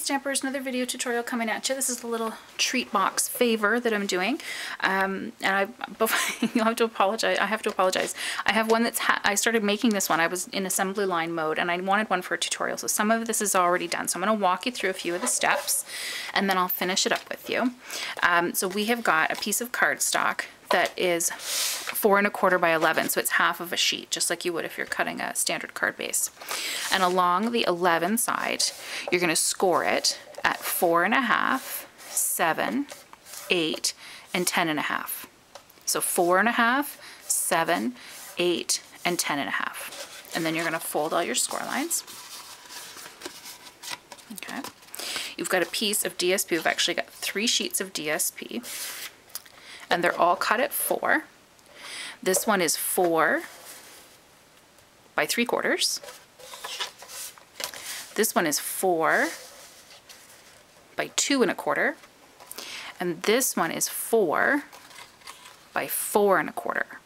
Stampers, another video tutorial coming at you. This is the little treat box favor that I'm doing. And you'll have to apologize. I have to apologize. I have one that's, I started making this one. I was in assembly line mode and I wanted one for a tutorial. So some of this is already done. So I'm going to walk you through a few of the steps and then I'll finish it up with you. So we have got a piece of cardstock that is 4 1/4 by 11, so it's half of a sheet, just like you would if you're cutting a standard card base. And along the 11 side, you're going to score it at 4 1/2, 7, 8, and 10 1/2. So 4 1/2, 7, 8, and 10 1/2. And then you're going to fold all your score lines. Okay. You've got a piece of DSP. We've actually got 3 sheets of DSP. And they're all cut at 4. This one is 4 by 3/4. This one is 4 by 2 1/4. And this one is 4 by 4 1/4.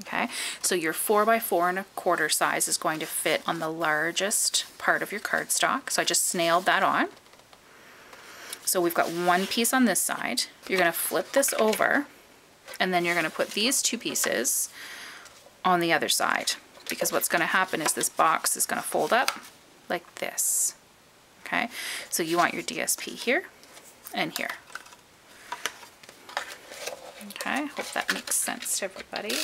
Okay, so your 4 by 4 1/4 size is going to fit on the largest part of your cardstock. So I just snailed that on. So we've got one piece on this side. You're going to flip this over and then you're going to put these 2 pieces on the other side, because what's going to happen is this box is going to fold up like this. Okay, so you want your DSP here and here. Okay, hope that makes sense to everybody.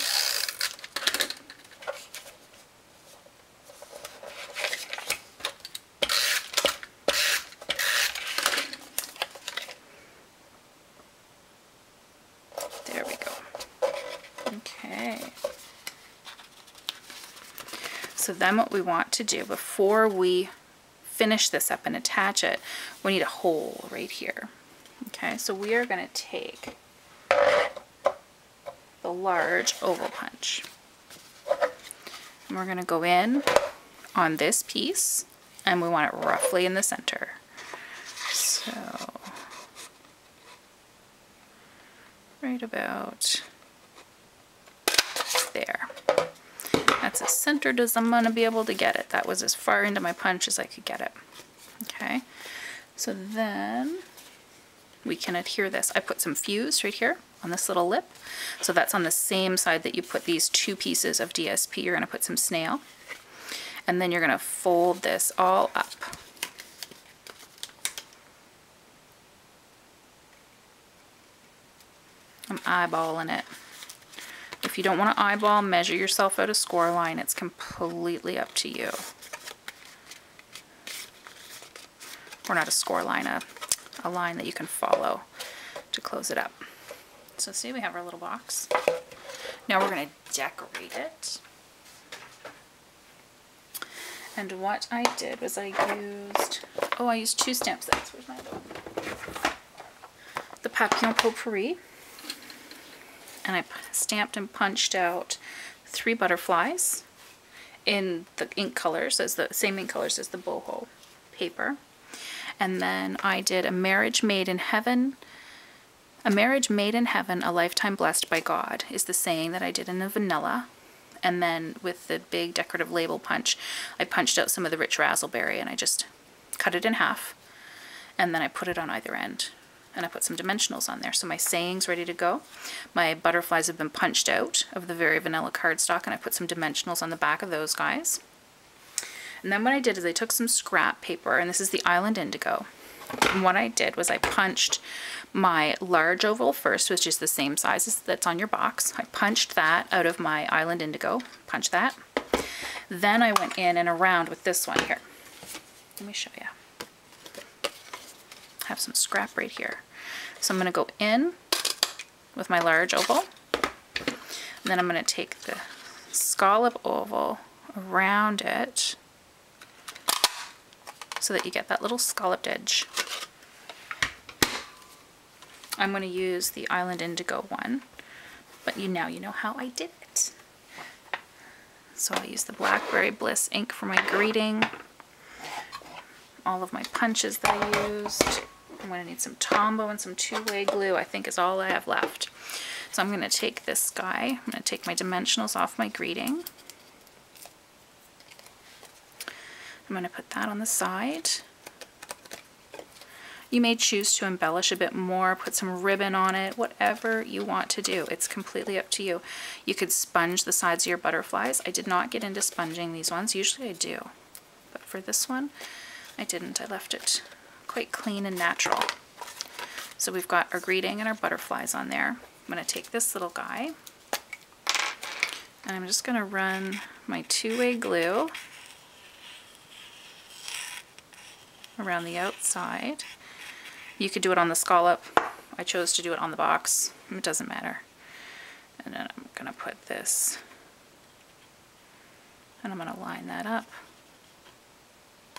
So then what we want to do before we finish this up and attach it, we need a hole right here. Okay, so we are going to take the large oval punch. And we're going to go in on this piece and we want it roughly in the center. So right about there. That's as centered as I'm going to be able to get it. That was as far into my punch as I could get it. Okay, so then we can adhere this. I put some fuse right here on this little lip. So that's on the same side that you put these 2 pieces of DSP. You're going to put some snail. And then you're going to fold this all up. I'm eyeballing it. If you don't want to eyeball, measure yourself out a score line. It's completely up to you. Or not a score line, a line that you can follow to close it up. So see, we have our little box. Now we're going to decorate it. And what I did was I used 2 stamp sets. Where's my other one? The Papillon Potpourri. And I stamped and punched out 3 butterflies in the ink colors, as the same ink colors as the boho paper. And then I did a marriage made in heaven. A marriage made in heaven, a lifetime blessed by God, is the saying that I did in the vanilla. And then with the big decorative label punch, I punched out some of the rich razzleberry and I just cut it in half. And then I put it on either end. And I put some dimensionals on there. So my saying's ready to go. My butterflies have been punched out of the very vanilla cardstock and I put some dimensionals on the back of those guys. And then what I did is I took some scrap paper, and this is the Island Indigo. And what I did was I punched my large oval first, which is the same size as that's on your box. I punched that out of my Island Indigo. Punch that. Then I went in and around with this one here. Let me show you. I have some scrap right here. So I'm going to go in with my large oval, and then I'm going to take the scallop oval around it so that you get that little scalloped edge. I'm going to use the Island Indigo one, but now you know how I did it. So I use the Blackberry Bliss ink for my greeting. All of my punches that I used. I'm going to need some Tombow and some 2-way glue, I think is all I have left. So I'm going to take this guy, I'm going to take my dimensionals off my greeting. I'm going to put that on the side. You may choose to embellish a bit more, put some ribbon on it, whatever you want to do. It's completely up to you. You could sponge the sides of your butterflies. I did not get into sponging these ones. Usually I do, but for this one, I didn't. I left it quite clean and natural. So we've got our greeting and our butterflies on there. I'm going to take this little guy, and I'm just going to run my two-way glue around the outside. You could do it on the scallop. I chose to do it on the box. It doesn't matter. And then I'm going to put this, and I'm going to line that up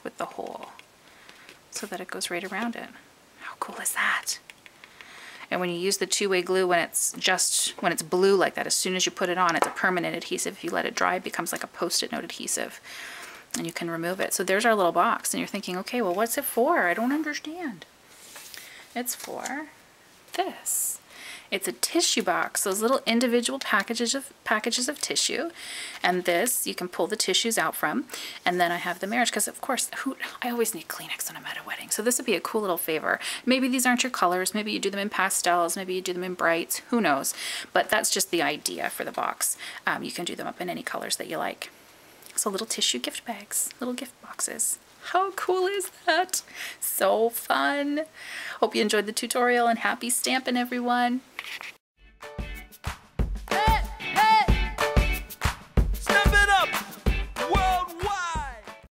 with the hole so that it goes right around it. How cool is that? And when you use the two-way glue, when it's blue like that, as soon as you put it on, it's a permanent adhesive. If you let it dry, it becomes like a Post-it note adhesive, and you can remove it. So there's our little box, and you're thinking, okay, well, what's it for? I don't understand. It's for this. It's a tissue box, those little individual packages of tissue, and this you can pull the tissues out from. And then I have the marriage, because of course, I always need Kleenex when I'm at a wedding, so this would be a cool little favor. Maybe these aren't your colors, maybe you do them in pastels, maybe you do them in brights, who knows, but that's just the idea for the box. You can do them up in any colors that you like. So little tissue gift bags, little gift boxes. How cool is that? So fun. Hope you enjoyed the tutorial, and happy stamping, everyone.